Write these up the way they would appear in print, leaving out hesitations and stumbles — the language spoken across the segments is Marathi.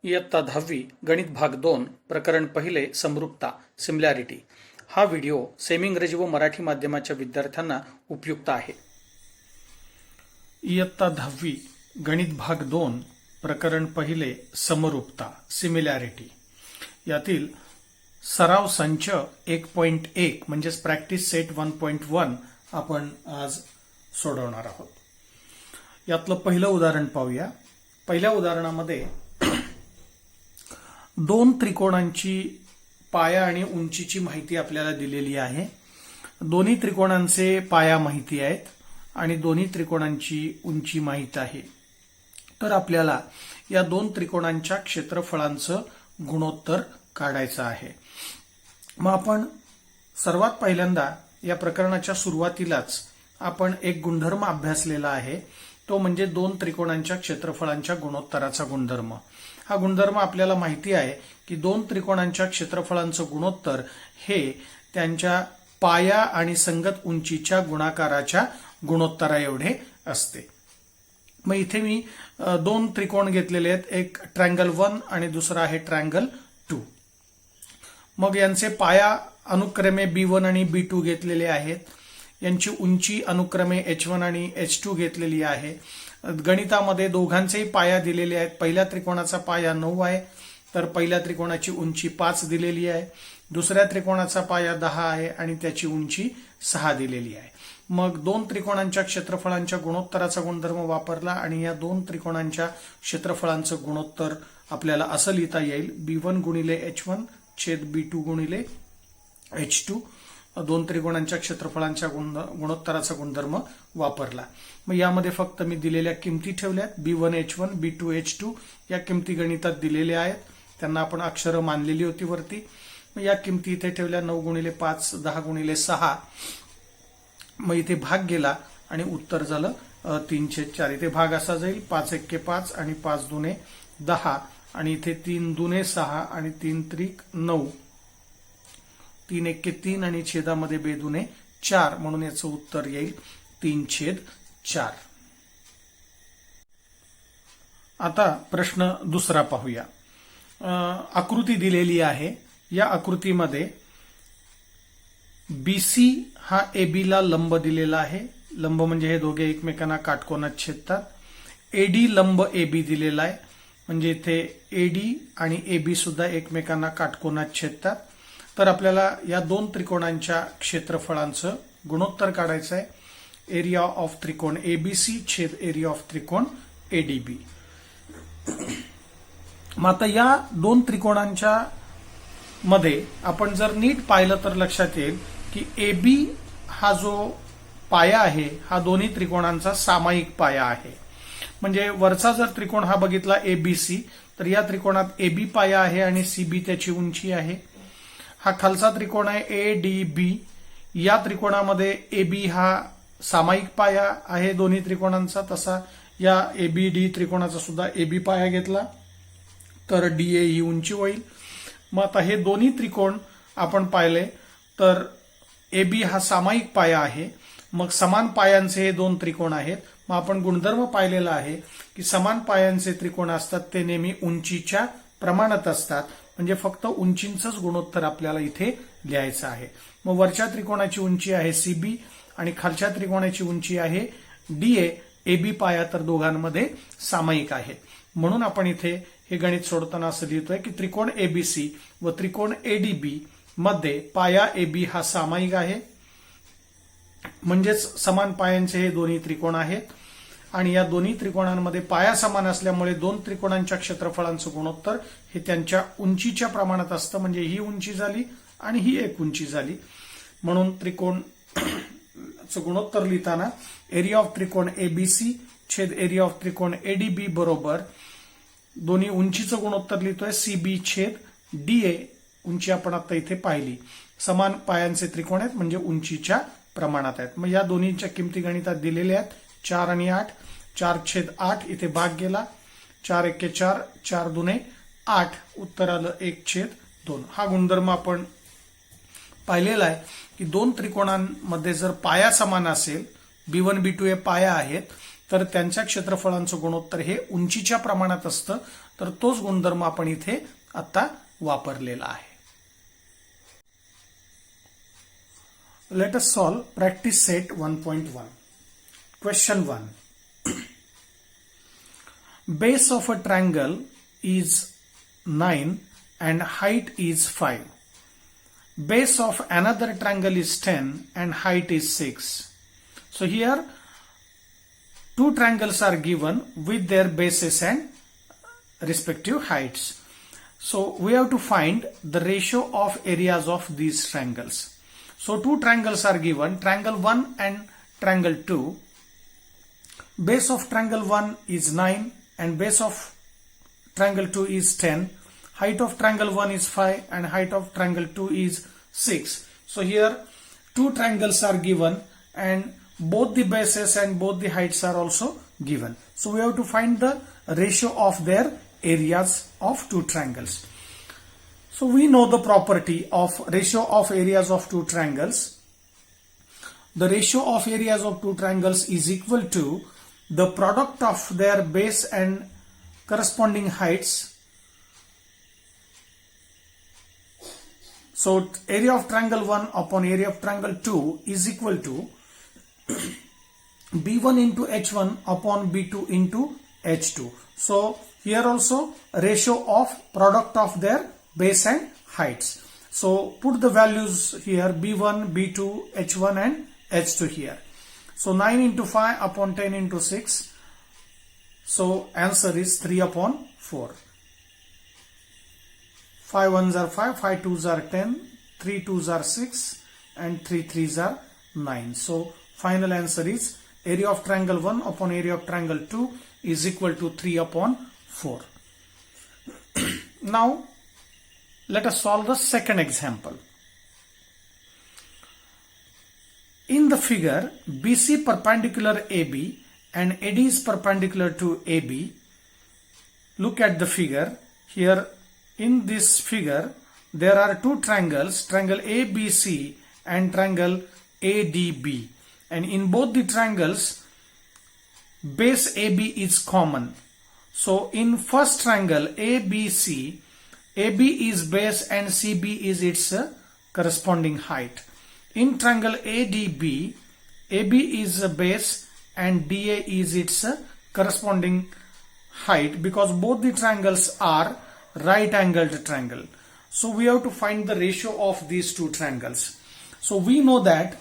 इयत्ता 10वी गणित भाग 2 प्रकरण पहिले समरूपता सिमिलॅरिटी हा व्हिडिओ सेमी इंग्रजी व मराठी माध्यमाच्या विद्यार्थ्यांना उपयुक्त आहे. इयत्ता 10वी गणित भाग 2 प्रकरण पहिले समरूपता सिमिलॅरिटी यातील सराव संच 1.1 म्हणजेच प्रॅक्टिस सेट 1.1 आपण आज सोडवणार आहोत. यातलं पहिलं उदाहरण पाहूया. पहिल्या उदाहरणामध्ये दोन त्रिकोणांची पाया आणि उंचीची माहिती आपल्याला दिलेली आहे. दोन्ही त्रिकोणांचे पाया माहिती आहेत आणि दोन्ही त्रिकोणांची उंची माहित आहे. तर आपल्याला या दोन त्रिकोणांच्या क्षेत्रफळांचं गुणोत्तर काढायचं आहे. मग आपण सर्वात पहिल्यांदा या प्रकरणाच्या सुरुवातीलाच आपण एक गुणधर्म अभ्यासलेला आहे, तो म्हणजे दोन त्रिकोणांच्या क्षेत्रफळांच्या गुणोत्तराचा गुणधर्म. हा गुणधर्म आपल्याला माहिती आहे की दोन त्रिकोणांच्या क्षेत्रफळांचं गुणोत्तर हे त्यांच्या पाया आणि संगत उंचीच्या गुणाकाराच्या गुणोत्तरा एवढे असते. मग इथे मी दोन त्रिकोण घेतलेले आहेत, एक ट्रायंगल 1 आणि दुसरा आहे ट्रायंगल 2. मग यांचे पाया अनुक्रमे B1 आणि B2 घेतलेले आहेत. यांची उंची अनुक्रमे H1 आणि H2 घेतलेली आहे. गणितामध्ये दोघांचेही पाया दिलेले आहेत. पहिल्या त्रिकोणाचा पाया 9 आहे, तर पहिल्या त्रिकोणाची उंची 5 दिलेली आहे. दुसऱ्या त्रिकोणाचा पाया 10 आहे आणि त्याची उंची 6 दिलेली आहे. मग दोन त्रिकोणांच्या क्षेत्रफळांच्या गुणोत्तराचा गुणधर्म वापरला आणि या दोन त्रिकोणांच्या क्षेत्रफळांचं गुणोत्तर आपल्याला असं लिहिता येईल: B1 गुणिले H1 छेद B2 गुणिले H2. दोन त्रिकोणांच्या क्षेत्रफळांच्या गुणोत्तराचा गुणधर्म वापरला. मग यामध्ये फक्त मी दिलेल्या किमती ठेवल्यात. B1 H1 B2 H2 या किमती गणितात दिलेल्या आहेत, त्यांना आपण अक्षरं मानलेली होती वरती. मग या किमती इथे ठेवल्या. 9 गुणिले 5 10 गुणिले 6. मग इथे भाग गेला आणि उत्तर झालं 3/4. इथे भाग असा जाईल: 5 एक्के 5 आणि 5 दुने 10 आणि इथे 3 दुने 6 आणि 3 त्रिक 9, 3 एक्के 3 आणि छेदामध्ये बेदुने 4, म्हणून याचं उत्तर येईल 3/4. आता प्रश्न दुसरा पाहूया. आकृती दिलेली आहे. या आकृतीमध्ये BC हा AB ला लंब दिलेला आहे. लंब म्हणजे हे दोघे एकमेकांना काटकोनात छेदतात. AD लंब AB दिलेला आहे, म्हणजे इथे AD आणि AB सुद्धा एकमेकांना काटकोनात छेदतात. तर आपल्याला या दोन त्रिकोणांच्या क्षेत्रफळांचं गुणोत्तर काढायचं आहे. एरिया ऑफ त्रिकोण ABC छेद एरिया ऑफ त्रिकोण ADB. मग आता या दोन त्रिकोणांच्या मध्ये आपण जर नीट पाहिलं तर लक्षात येईल की AB हा जो पाया आहे हा दोन्ही त्रिकोणांचा सामायिक पाया आहे. म्हणजे वरचा जर त्रिकोण हा बघितला ABC, तर या त्रिकोणात AB पाया आहे आणि CB त्याची उंची आहे. हा खालचा त्रिकोण आहे ADB. या त्रिकोणामध्ये AB हा सामायिक पाया आहे दोन्ही त्रिकोणांचा. तसा या ABD त्रिकोणाचा सुद्धा AB पाया घेतला तर DA ही उंची होईल. मग आता हे दोन्ही त्रिकोण आपण पाहिले तर AB हा सामायिक पाया आहे. मग समान पायांचे हे दोन त्रिकोण आहेत. मग आपण गुणधर्म पाहिलेला आहे की समान पायांचे त्रिकोण असतात ते नेहमी उंचीच्या प्रमाणात असतात. म्हणजे फक्त उंचींचंच गुणोत्तर आपल्याला इथे लिहायचं आहे. मग वरच्या त्रिकोणाची उंची आहे CB आणि खालच्या त्रिकोणाची उंची आहे DA. AB पाया तर दोघांमध्ये सामायिक आहे. म्हणून आपण इथे हे गणित सोडताना असं लिहितोय की त्रिकोण ABC व त्रिकोण ADB मध्ये पाया AB हा सामायिक आहे. म्हणजेच समान पायांचे हे दोन्ही त्रिकोण आहेत आणि या दोन्ही त्रिकोणांमध्ये पाया समान असल्यामुळे दोन त्रिकोणांच्या क्षेत्रफळांचं गुणोत्तर हे त्यांच्या उंचीच्या प्रमाणात असतं. म्हणजे ही उंची झाली आणि ही एक उंची झाली. म्हणून त्रिकोणचं गुणोत्तर लिहिताना एरिया ऑफ त्रिकोण ABC छेद एरिया ऑफ त्रिकोण ADB बरोबर दोन्ही उंचीचं गुणोत्तर लिहितोय CB छेद DA. उंची आपण आता इथे पाहिली. समान पायांचे त्रिकोण आहेत म्हणजे उंचीच्या प्रमाणात आहेत. मग या दोन्हीच्या किमती गणितात दिलेल्या आहेत. 4 आणि 8. 4/8 इथे भाग गेला. 4 एक्के 4 4 दुने 8. उत्तर आलं 1/2. हा गुणधर्म आपण पाहिलेला आहे की दोन त्रिकोणांमध्ये जर पाया समान असेल, B1 B2 हे पाया आहेत, तर त्यांच्या क्षेत्रफळांचं गुणोत्तर हे उंचीच्या प्रमाणात असतं. तर तोच गुणधर्म आपण इथे आता वापरलेला आहे. Let us solve practice set 1.1. Question 1. Base of a triangle is 9 and height is 5. Base of another triangle is 10 and height is 6. So here two triangles are given with their bases and respective heights. So we have to find the ratio of areas of these triangles. So two triangles are given, triangle 1 and triangle 2. Base of triangle 1 is 9 and base of triangle 2 is 10. Height of triangle 1 is 5 and height of triangle 2 is 6. So here two triangles are given and both the bases and both the heights are also given. So we have to find the ratio of their areas of two triangles. So we know the property of ratio of areas of two triangles. The ratio of areas of two triangles is equal to the product of their base and corresponding heights. So area of triangle 1 upon area of triangle 2 is equal to B1 into H1 upon B2 into H2. So here also ratio of product of their base and heights. So put the values here, B1, B2, H1 and H2 here. So 9 into 5 upon 10 into 6. So answer is 3 upon 4. 5 ones are 5, 5 twos are 10, 3 twos are 6 and 3 threes are 9. So final answer is area of triangle 1 upon area of triangle 2 is equal to 3 upon 4. Now let us solve the second example. In the figure, BC perpendicular AB and AD is perpendicular to AB. Look at the figure. Here in this figure, there are two triangles, triangle ABC and triangle ADB. And in both the triangles, base AB is common. So in first triangle ABC, AB is base and CB is its corresponding height. In triangle ADB, AB is a base and DA is its corresponding height because both the triangles are right angled triangle. So we have to find the ratio of these two triangles. So we know that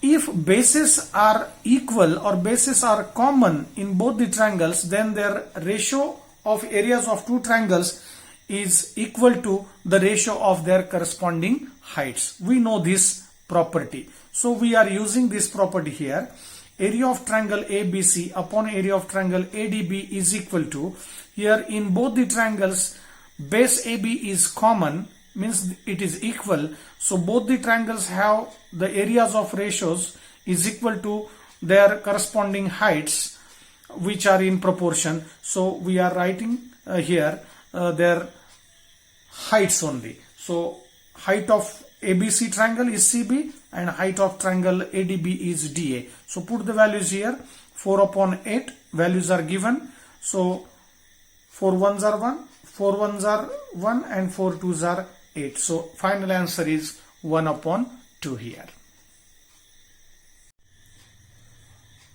if bases are equal or bases are common in both the triangles, then their ratio of areas of two triangles is equal to the ratio of their corresponding heights. We know this property. So we are using this property here. Area of triangle ABC upon area of triangle ADB is equal to, here in both the triangles base AB is common, means it is equal. So both the triangles have the areas of ratios is equal to their corresponding heights which are in proportion. So we are writing here their heights only. So height of ABC triangle is CB and height of triangle ADB is DA. So put the values here. 4 upon 8 values are given. So 4 ones are 1, 4 ones are 1 and 4 twos are 8. So final answer is 1 upon 2 here.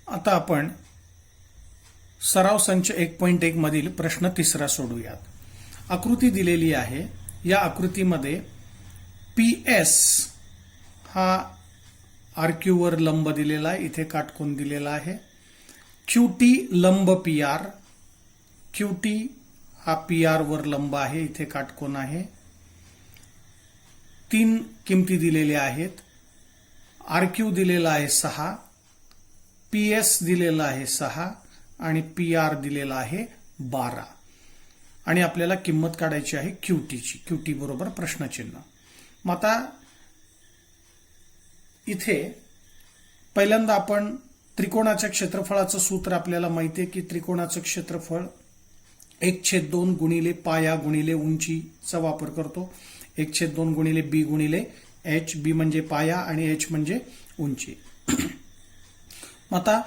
आता आपण सराव संच 1.1 मधील प्रश्न तिसरा सोडूयात. आकृती दिलेली आहे. या आकृतीमध्ये PS हा RQ वर लंब दिलेला आहे, इथे काटकोन दिलेला आहे. QT लंब PR, QT हा PR वर लंब आहे, इथे काटकोन आहे. 3 किमती दिलेल्या आहेत. RQ दिलेला आहे 6, PS दिलेला आहे 6 आणि PR दिलेला आहे 12. आणि आपल्याला किंमत काढायची आहे QTची. QT बरोबर प्रश्नचिन्ह. मग आता इथे पहिल्यांदा आपण त्रिकोणाच्या क्षेत्रफळाचं सूत्र आपल्याला माहिती आहे की त्रिकोणाचं क्षेत्रफळ 1/2 गुणिले पाया गुणिले उंचीचा वापर करतो. 1/2 गुणिले B गुणिले H. B म्हणजे पाया आणि H म्हणजे उंची. आता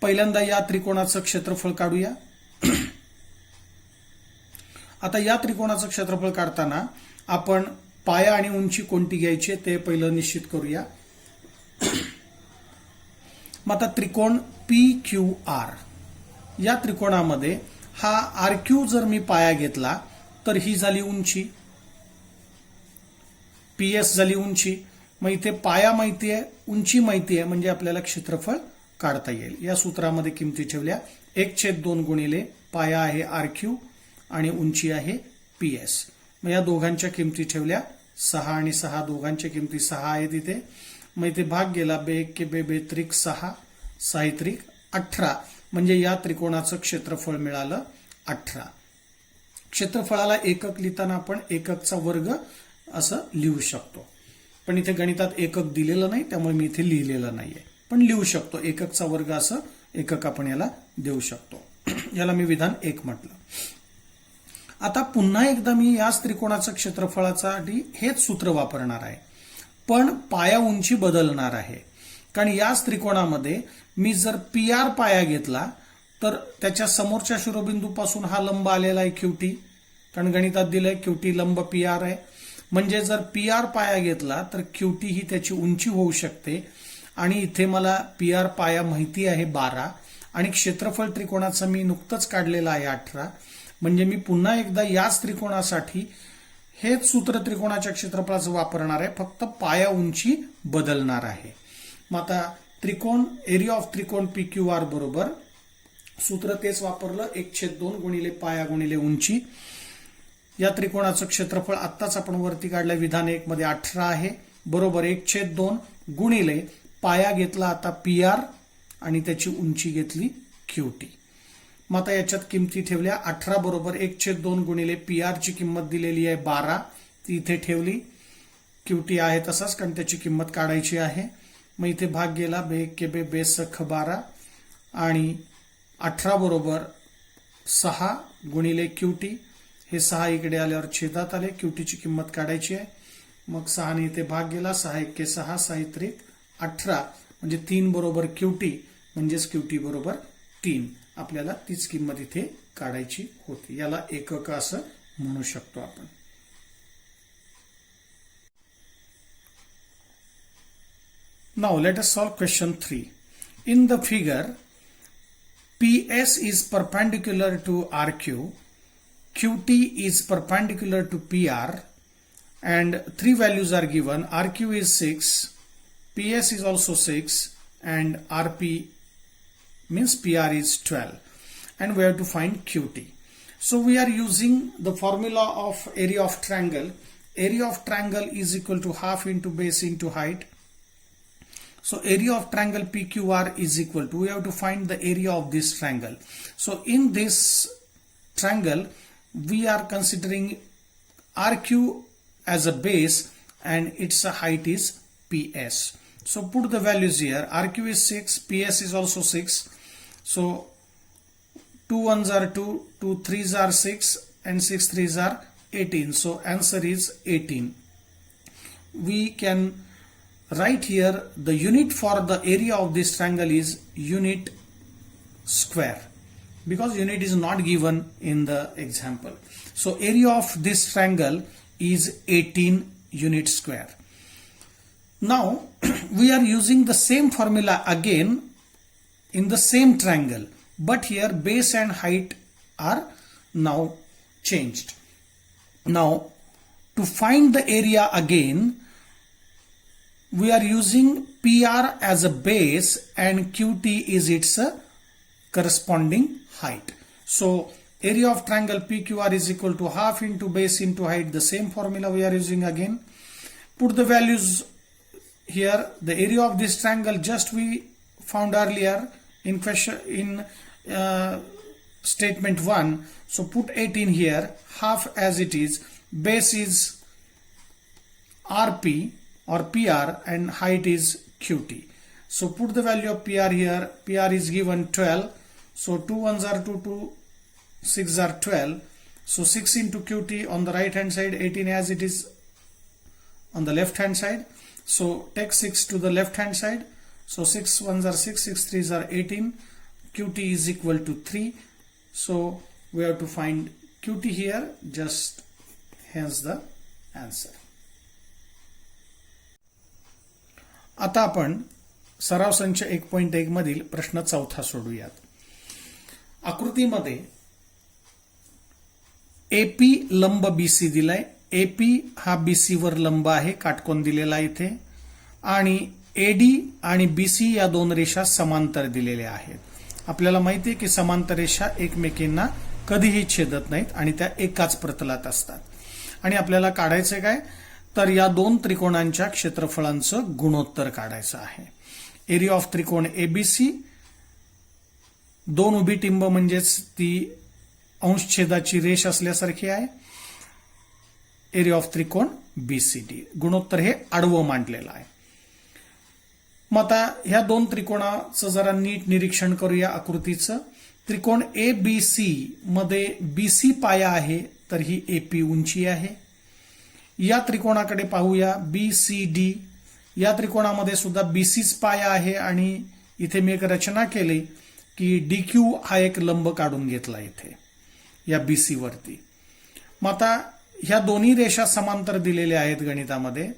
पहिल्यांदा या त्रिकोणाचं क्षेत्रफळ काढूया. आता या त्रिकोणाचं क्षेत्रफळ काढताना आपण पाया आणि उंची कोणती घ्यायची ते पहिलं निश्चित करूया. मग आता त्रिकोण PQR या त्रिकोणामध्ये हा RQ जर मी पाया घेतला तर ही झाली उंची, PS झाली उंची. मग इथे पाया माहिती आहे, उंची माहिती आहे, म्हणजे आपल्याला क्षेत्रफळ काढता येईल. या सूत्रामध्ये किमती ठेवल्या. 1/2 गुणिले पाया आहे RQ आणि उंची आहे PS. मग या दोघांच्या किमती ठेवल्या. 6 आणि 6 दोघांच्या किमती 6 आहेत इथे. मग इथे भाग गेला. 2 बे 2 6 6 18 म्हणजे या त्रिकोणाचं क्षेत्रफळ मिळालं 18. क्षेत्रफळाला एकक लिहिताना आपण एककचा वर्ग असं लिहू शकतो, पण इथे गणितात एकक दिलेलं नाही त्यामुळे मी इथे लिहिलेलं नाहीये, पण लिहू शकतो. एककचा वर्ग असं एकक आपण याला देऊ शकतो. याला मी विधान 1 म्हटलं. आता पुन्हा एकदा मी याच त्रिकोणाचं क्षेत्रफळासाठी हेच सूत्र वापरणार आहे, पण पाया उंची बदलणार आहे. कारण याच त्रिकोणामध्ये मी जर PR पाया घेतला तर त्याच्या समोरच्या शिरोबिंदूपासून हा लंब आलेला आहे QT, कारण गणितात दिलंय QT लंब PR आहे. म्हणजे जर PR पाया घेतला तर QT ही त्याची उंची होऊ शकते. आणि इथे मला PR पाया माहिती आहे 12 आणि क्षेत्रफळ त्रिकोणाचं मी नुकतंच काढलेलं आहे 18. म्हणजे मी पुन्हा एकदा याच त्रिकोणासाठी हेच सूत्र त्रिकोणाच्या क्षेत्रफळाचं वापरणार आहे, फक्त पाया उंची बदलणार आहे. मग आता त्रिकोण एरिया ऑफ त्रिकोण PQR बरोबर सूत्र तेच वापरलं. 1/2 गुणिले पाया गुणिले उंची. या त्रिकोणाचं क्षेत्रफळ आत्ताच आपण वरती काढलं विधान 1 मध्ये 18 आहे, बरोबर 1/2 गुणिले पाया घेतला आता PR आणि त्याची उंची घेतली QT. मग आता याच्यात किमती ठेवल्या. 18 बरोबर 1/2 गुणिले PR ची किंमत दिलेली आहे 12, ती इथे ठेवली. QT आहे तसाच, कारण त्याची किंमत काढायची आहे. मग इथे भाग गेला. 2 बे 2 12 आणि 18 बरोबर 6 गुणिले QT. हे 6 इकडे आल्यावर छेदात आले. QT ची किंमत काढायची आहे. मग 6 ने इथे भाग गेला. 6 1 6 6 18 म्हणजे 3 बरोबर QT, म्हणजेच QT बरोबर 3. आपल्याला तीच किंमत इथे काढायची होती. याला एकक असं म्हणू शकतो आपण. Now let us solve question 3. In the figure, PS is perpendicular to RQ, QT is perpendicular to PR, and 3 values are given. RQ is 6, PS is also 6, and RP means PR is 12, and we have to find QT. So we are using the formula of area of triangle. Area of triangle is equal to half into base into height. So area of triangle PQR is equal to, we have to find the area of this triangle. So in this triangle, we are considering RQ as a base and its height is PS. So put the values here. RQ is 6, PS is also 6. So 2 1s are 2, 2 3s are 6, and 6 3s are 18. So answer is 18. We can write here the unit for the area of this triangle is unit square, because unit is not given in the example. So area of this triangle is 18 unit square. Now we are using the same formula again in the same triangle, but here base and height are now changed. Now to find the area again, we are using PR as a base and QT is its corresponding height. So area of triangle PQR is equal to half into base into height. The same formula we are using again. Put the values here. The area of this triangle just we found earlier in question in statement 1. So put 18 here, half as it is. Base is RP or PR and height is QT. So put the value of PR here. PR is given 12. So 2 1s are 2, 2 6 are 12. So 6 into QT on the right hand side, 18 as it is on the left hand side. So take 6 to the left hand side. So 6 1s are 6, 6 3s are 18. QT is equal to 3. So we have to find QT here, just hence the answer. आता आपण सराव संच 1.1 मधील प्रश्न चौथा सोडूयात. आकृतीमध्ये AP लंब BC दिलाय. AP हा BC वर लंब आहे, काटकोन दिलेला इथे, आणि AD आणि BC या दोन रेषा समांतर दिलेल्या आहेत. आपल्याला माहिती आहे की समांतर रेषा एकमेकींना कधीही छेदत नाहीत आणि त्या एकाच प्रतलात असतात. आणि आपल्याला काढायचं काय, तर या दोन त्रिकोणांच्या क्षेत्रफळांचं गुणोत्तर काढायचं आहे. एरिया ऑफ त्रिकोण ABC, दोन उभी टिंब म्हणजेच ती अंशछेदाची रेष असल्यासारखी आहे. एरिया ऑफ त्रिकोण BCD, गुणोत्तर हे आडवं मांडलेलं आहे. मग आता ह्या दोन त्रिकोणाचं जरा नीट निरीक्षण करूया आकृतीचं. त्रिकोण ABC मध्ये BC पाया आहे, तर ही AP उंची आहे. या त्रिकोणाकडे पाहूया BCD, या त्रिकोणामध्ये सुद्धा BCच पाया आहे आणि इथे मी एक रचना केली की DQ हा एक लंब काढून घेतला इथे या BC वरती. मग आता ह्या दोन्ही रेषा समांतर दिलेल्या आहेत गणितामध्ये.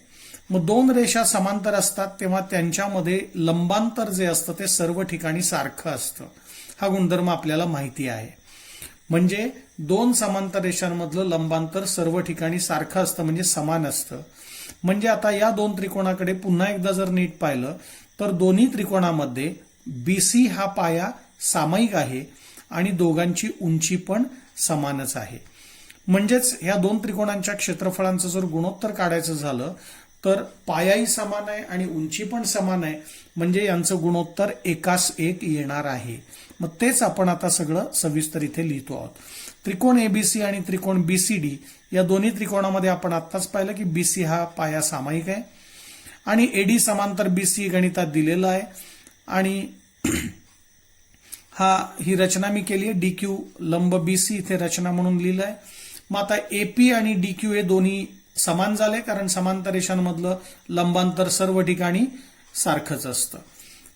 मग दोन रेषा समांतर असतात तेव्हा त्यांच्यामध्ये लंबांतर जे असतं ते सर्व ठिकाणी सारखं असतं. हा गुणधर्म आपल्याला माहिती आहे. म्हणजे दोन समांतर रेषांमधलं लंबांतर सर्व ठिकाणी सारखं असतं, म्हणजे समान असतं. म्हणजे आता या दोन त्रिकोणाकडे पुन्हा एकदा जर नीट पाहिलं तर दोन्ही त्रिकोणामध्ये BC हा पाया सामायिक आहे आणि दोघांची उंची पण समानच आहे. म्हणजेच ह्या दोन त्रिकोणांच्या क्षेत्रफळांचं जर गुणोत्तर काढायचं झालं तर पायाही समान आहे आणि उंची पण समान आहे, म्हणजे यांचं गुणोत्तर 1:1 येणार आहे. मग तेच आपण आता सगळं सविस्तर इथे लिहितो आहोत. त्रिकोण ABC आणि त्रिकोण BCD या दोन्ही त्रिकोणामध्ये आपण आत्ताच पाहिलं की BC हा पाया सामायिक आहे आणि AD समांतर BC गणितात दिलेला आहे. आणि ही रचना मी केली आहे, DQ लंब BC इथे रचना म्हणून लिहिलं आहे. मग आता AP आणि DQ हे दोन्ही समान झाले, कारण समांतर रेषांमधलं लंबांतर सर्व ठिकाणी सारखंच असतं.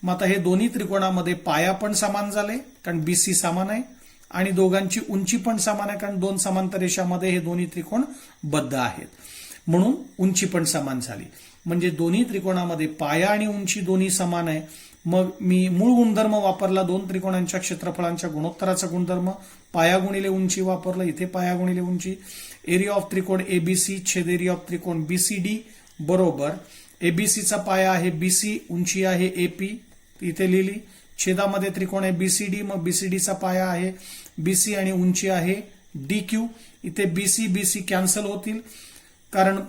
मग आता हे दोन्ही त्रिकोणामध्ये पाया पण समान झाले, कारण BC समान आहे, आणि दोघांची उंची पण समान आहे, कारण दोन समांतर रेषांमध्ये हे दोन्ही त्रिकोण बद्ध आहेत, म्हणून उंची पण समान झाली. म्हणजे दोन्ही त्रिकोणामध्ये पाया आणि उंची दोन्ही समान आहे. मग मी मूळ गुणधर्म वापरला, दोन त्रिकोणांच्या क्षेत्रफळांच्या गुणोत्तराचा गुणधर्म, पाया गुणिले उंची वापरलं, इथे पाया गुणिले उंची. एरिया ऑफ त्रिकोण ABC छेद एरिया ऑफ त्रिकोण BCD बरोबर ABCचा पाया आहे BC, उंची आहे AP, इथे लिहिली. छेदामध्ये त्रिकोण आहे BCD, मग BCDचा पाया आहे BC आणि उंची आहे DQ. इथे BC कॅन्सल होतील कारण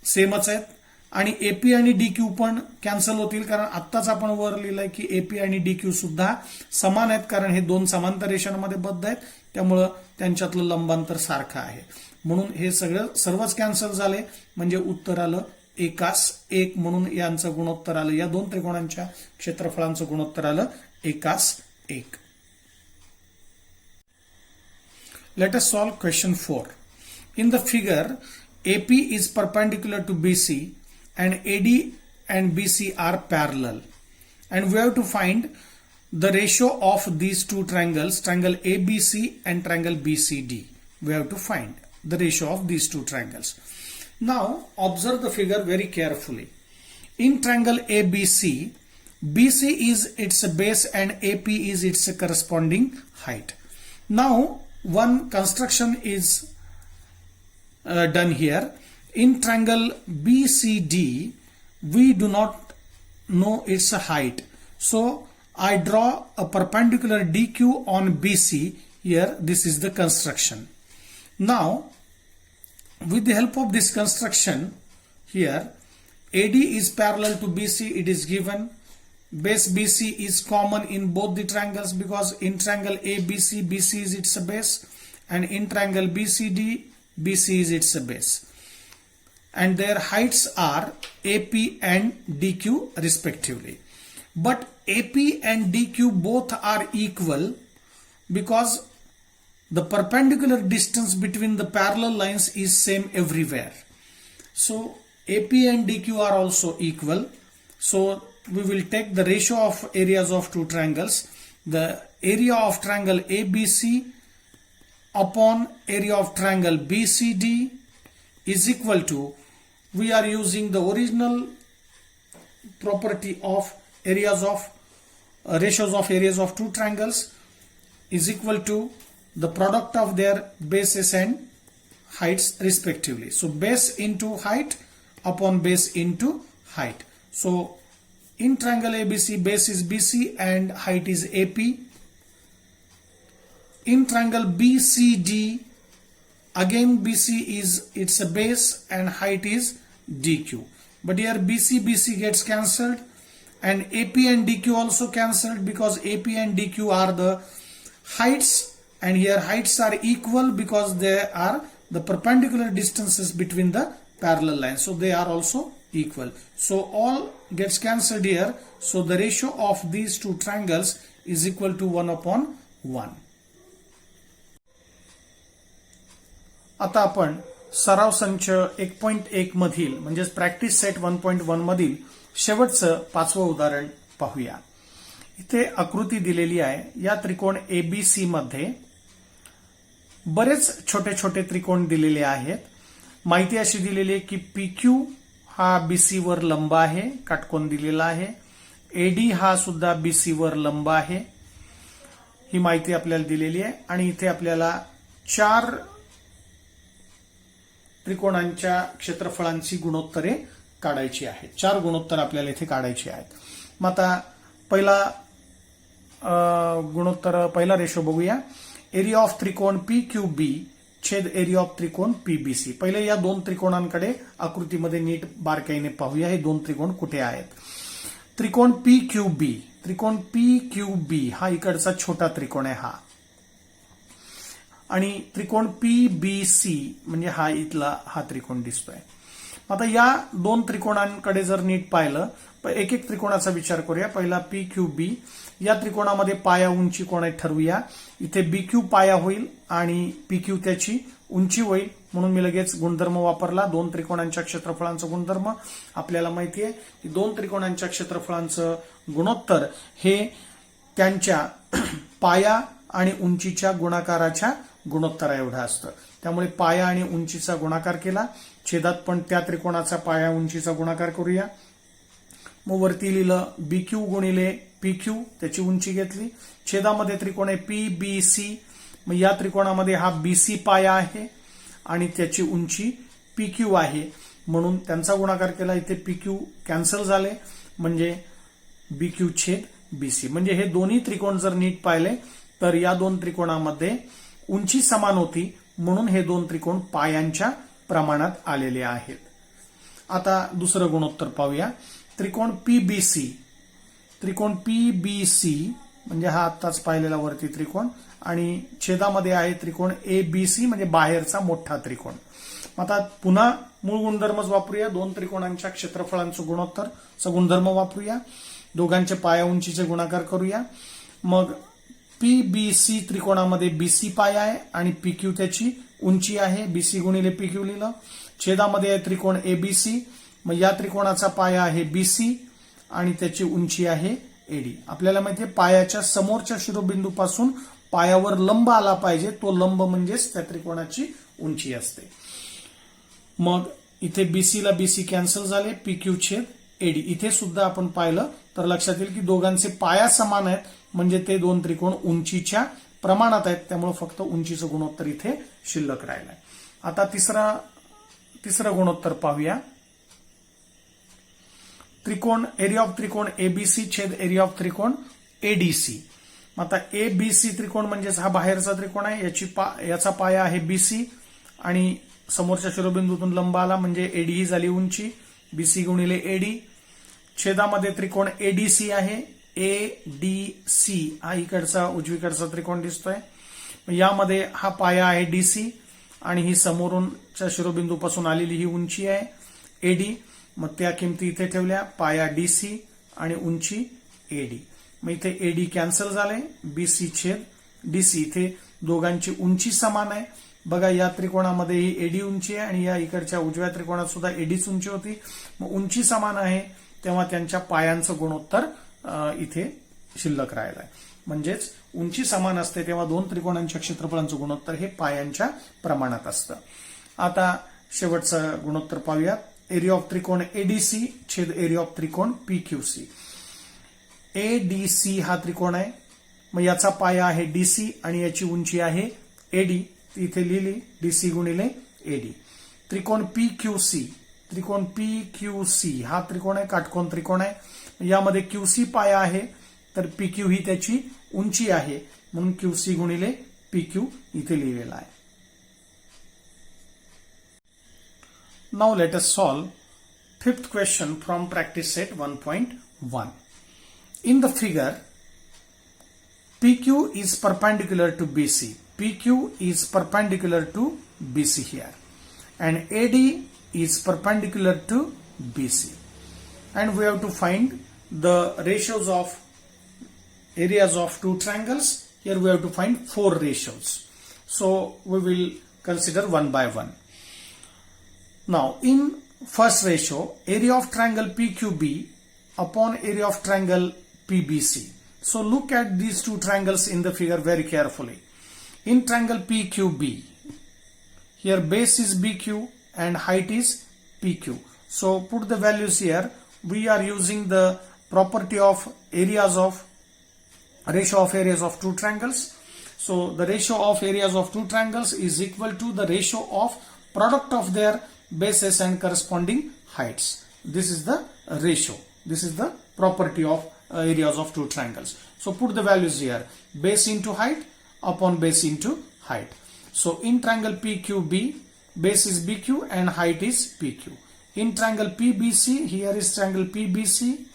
सेमच आहेत, आणि AP आणि DQ पण कॅन्सल होतील कारण आत्ताच आपण वर लिहिलंय की AP आणि DQ सुद्धा समान आहेत, कारण हे दोन समांतर रेषांमध्ये बद्ध आहेत, त्यामुळं त्यांच्यातलं लंबांतर सारखं आहे. म्हणून हे सर्वच कॅन्सल झाले, म्हणजे उत्तर आलं 1:1 म्हणून यांचं गुणोत्तर आलं, या दोन त्रिकोणांच्या क्षेत्रफळांचं गुणोत्तर आलं 1:1. Let us solve question 4. In the figure, AP is perpendicular to BC and AD and BC are parallel, and we have to find the ratio of these two triangles, triangle ABC and triangle BCD. We have to find the ratio of these two triangles. Now observe the figure very carefully. In triangle ABC, BC is its base and AP is its corresponding height. Now one construction is done here. In triangle BCD, we do not know its height. So I draw a perpendicular DQ on BC. Here, this is the construction. Now, with the help of this construction, here AD is parallel to BC. It is given. Base BC is common in both the triangles, because in triangle ABC, BC is its base, and in triangle BCD, BC is its base. And their heights are AP and DQ respectively. But AP and DQ both are equal because the perpendicular distance between the parallel lines is same everywhere. So AP and DQ are also equal. So we will take the ratio of areas of two triangles. the area of triangle ABC upon area of triangle BCD is equal to, we are using the original property of areas of ratios of areas of two triangles, is equal to the product of their bases and heights respectively. So base into height upon base into height. So in triangle ABC, base is BC and height is AP. In triangle BCD, again BC is its a base and height is DQ. But here BC gets cancelled and AP and DQ also cancelled, because AP and DQ are the heights, and here heights are equal because they are the perpendicular distances between the parallel lines. So they are also equal. So all gets cancelled here. So the ratio of these two triangles is equal to 1/1. आता आपण सराव संच 1.1 मधील म्हणजेच प्रॅक्टिस सेट 1.1 मधील शेवटचं 5वं उदाहरण पाहूया. इथे आकृती दिलेली आहे. या त्रिकोण ABC मध्ये बरेच छोटे छोटे त्रिकोण दिलेले आहेत. माहिती अशी दिलेली आहे की PQ हा BC वर लंब आहे, काटकोन दिलेला आहे. AD हा सुद्धा BC वर लंब आहे. ही माहिती आपल्याला दिलेली आहे आणि इथे आपल्याला 4 त्रिकोणांच्या क्षेत्रफळांची गुणोत्तरे काढायची आहेत. 4 गुणोत्तर आपल्याला इथे काढायची आहेत. मग आता पहिला रेशो बघूया. एरिया ऑफ त्रिकोण PQB छेद एरिया ऑफ त्रिकोण PBC. पहिले या 2 त्रिकोणांकडे आकृतीमध्ये नीट बारकाईने पाहूया. हे 2 त्रिकोण कुठे आहेत. त्रिकोण PQB हा इकडचा छोटा त्रिकोण आहे हा, आणि त्रिकोण PBC म्हणजे हा इथला हा त्रिकोण दिसतोय. आता या 2 त्रिकोणांकडे जर नीट पाहिलं, एक एक त्रिकोणाचा विचार करूया. पहिला PQB, या त्रिकोणामध्ये पाया उंची कोण ठरवूया. इथे BQ पाया होईल आणि PQ त्याची उंची होईल, म्हणून मी लगेच गुणधर्म वापरला. 2 त्रिकोणांच्या क्षेत्रफळांचा गुणधर्म आपल्याला माहिती आहे की 2 त्रिकोणांच्या क्षेत्रफळांचं गुणोत्तर हे त्यांच्या पाया आणि उंचीच्या गुणाकाराच्या गुणोत्तरा एवढं असतं. त्यामुळे पाया आणि उंचीचा गुणाकार केला. छेदात पण त्या त्रिकोणाचा पाया उंचीचा गुणाकार करूया. मग वरती लिहिलं BQ गुणिले PQ, त्याची उंची घेतली. छेदामध्ये त्रिकोण आहे PBC, मग या त्रिकोणामध्ये हा BC पाया आहे आणि त्याची उंची PQ आहे, म्हणून त्यांचा गुणाकार केला. इथे PQ कॅन्सल झाले म्हणजे BQ छेद BC. म्हणजे हे दोन्ही त्रिकोण जर नीट पाहिले तर या 2 त्रिकोणामध्ये उंची समान होती, म्हणून हे 2 त्रिकोण पायांच्या प्रमाणात आलेले आहेत. आता दुसरं गुणोत्तर पाहूया. त्रिकोण PBC म्हणजे हा आत्ताच पाहिलेला वरती त्रिकोण, आणि छेदामध्ये आहे त्रिकोण ABC म्हणजे बाहेरचा मोठा त्रिकोण. आता पुन्हा मूळ गुणधर्मच वापरूया. 2 त्रिकोणांच्या क्षेत्रफळांचं गुणोत्तरचा गुणधर्म वापरूया. दोघांचे पाया उंचीचे गुणाकार करूया. मग PBC त्रिकोणामध्ये BC पाया आहे आणि PQ त्याची उंची आहे. BC गुणिले PQ लिहिलं. छेदामध्ये आहे त्रिकोण ABC, मग या त्रिकोणाचा पाया आहे BC आणि त्याची उंची आहे AD. आपल्याला माहिती आहे पायाच्या समोरच्या शिरोबिंदूपासून पायावर लंब आला पाहिजे, तो लंब म्हणजेच त्या त्रिकोणाची उंची असते. मग इथे BC ला BC कॅन्सल झाले, PQ छेद AD. इथे सुद्धा आपण पाहिलं तर लक्षात येईल की दोघांचे पाया समान आहेत, म्हणजे ते 2 त्रिकोण उंचीच्या प्रमाणात आहेत. त्यामुळे फक्त उंचीचं गुणोत्तर इथे शिल्लक राहिलंय. आता तिसरं गुणोत्तर पाहूया. त्रिकोण एरिया ऑफ त्रिकोण ABC छेद एरिया ऑफ त्रिकोण ADC. आता ABC त्रिकोण म्हणजेच हा बाहेरचा त्रिकोण आहे. याचा पाया आहे BC आणि समोरच्या शिरोबिंदूतून लंब आला म्हणजे AD ही झाली उंची. BC गुणिले AD. छेदामध्ये त्रिकोण ADC आहे. ADC हा इकडचा उजवीकडचा त्रिकोण दिसतोय. यामध्ये हा पाया आहे DC आणि ही समोरूनच्या शिरोबिंदूपासून आलेली ही उंची आहे AD. मग त्या किमती इथे ठेवल्या. पाया DC आणि उंची AD. मग इथे AD कॅन्सल झाले. BC छेद DC. इथे दोघांची उंची समान आहे. बघा या त्रिकोणामध्ये ही AD उंची आहे आणि या इकडच्या उजव्या त्रिकोणात सुद्धा ADच उंची होती. मग उंची समान आहे तेव्हा त्यांच्या पायांचं गुणोत्तर इथे शिल्लक राहिलाय. म्हणजेच उंची समान असते तेव्हा दोन त्रिकोणांच्या क्षेत्रफळांचं गुणोत्तर हे पायांच्या प्रमाणात असतं. आता शेवटचं गुणोत्तर पाहूया. एरिया ऑफ त्रिकोण एडीसी छेद एरिया ऑफ त्रिकोण पीक्यूसी. एडीसी हा त्रिकोण आहे, मग याचा पाया आहे डीसी आणि याची उंची आहे एडी. इथे लिहिली डीसी गुणिले एडी. त्रिकोण पीक्यूसी, त्रिकोण पीक्यूसी हा त्रिकोण आहे, काटकोन त्रिकोण आहे. यामध्ये क्यूसी पाया आहे तर पीक्यू ही त्याची उंची आहे, म्हणून क्यूसी गुणिले पीक्यू इथे लिहिलेला आहे. Now let us solve fifth question from practice set 1.1. In the figure, PQ is perpendicular to BC. PQ is perpendicular to BC here. And AD is perpendicular to BC. And we have to find the ratios of areas of two triangles. Here we have to find 4 ratios. So we will consider one by one. Now in first ratio, area of triangle PQB upon area of triangle PBC. So look at these two triangles in the figure very carefully. In triangle PQB, here base is BQ and height is PQ. So put the values here. We are using the property of areas of ratio of areas of two triangles. So the ratio of areas of two triangles is equal to the ratio of product of their bases and corresponding heights. This is the ratio. This is the property of areas of two triangles. So put the values here. Base into height upon base into height. So in triangle PQB, base is BQ and height is PQ. In triangle PBC, here is triangle PBC.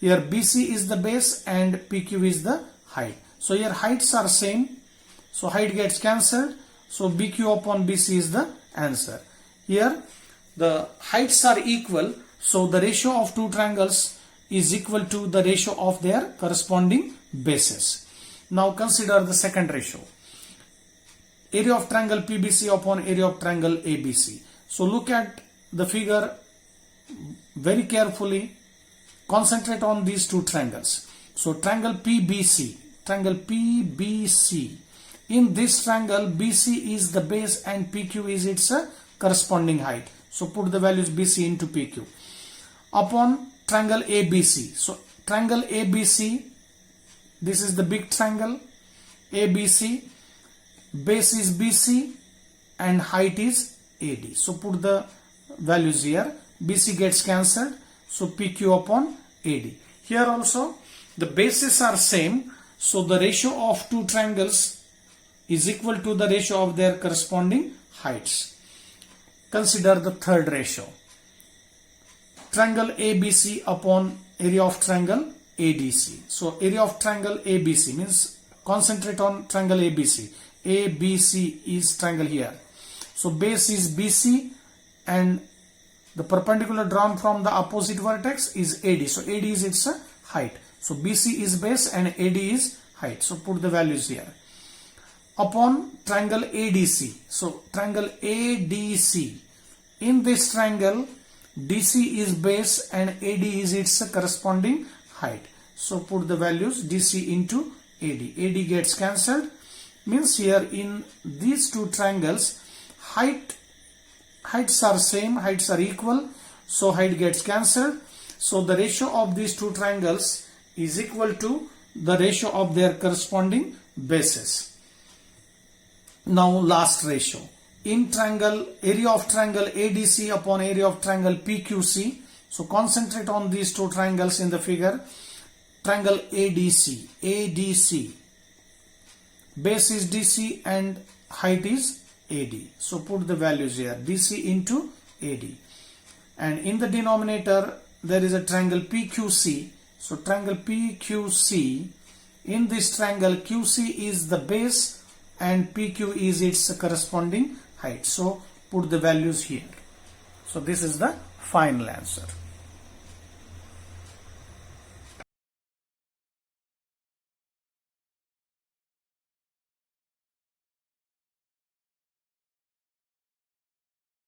Here BC is the base and PQ is the height. So here heights are same. So height gets cancelled. So BQ upon BC is the answer. Here the heights are equal. So the ratio of two triangles is equal to the ratio of their corresponding bases. Now consider the second ratio. Area of triangle PBC upon area of triangle ABC. So look at the figure very carefully. Concentrate on these two triangles. So triangle PBC, triangle PBC. In this triangle, BC is the base and PQ is its corresponding height. So put the values BC into PQ. Upon triangle ABC. So triangle ABC, this is the big triangle ABC, base is BC and height is AD. So put the values here. BC gets cancelled. So PQ upon AD. Here also the bases are same. So the ratio of two triangles is equal to the ratio of their corresponding heights. Consider the third ratio. Triangle ABC upon area of triangle ADC. So area of triangle ABC means concentrate on triangle ABC. ABC is triangle here. So base is BC and the perpendicular drawn from the opposite vertex is AD. So AD is its height. So BC is base and AD is height. So put the values here. Upon triangle ADC. So triangle ADC. In this triangle, DC is base and AD is its corresponding height. So put the values DC into AD. AD gets cancelled. Means here in these two triangles, heights are same, heights are equal. So height gets cancelled. So the ratio of these two triangles is equal to the ratio of their corresponding bases. Now last ratio. In triangle, area of triangle ADC upon area of triangle PQC. So concentrate on these two triangles in the figure. Triangle ADC. ADC. Base is DC and height is AD. So put the values here. DC into AD. And in the denominator, there is a triangle PQC. So triangle PQC. In this triangle, QC is the base and PQ is its corresponding height. So put the values here. So this is the final answer.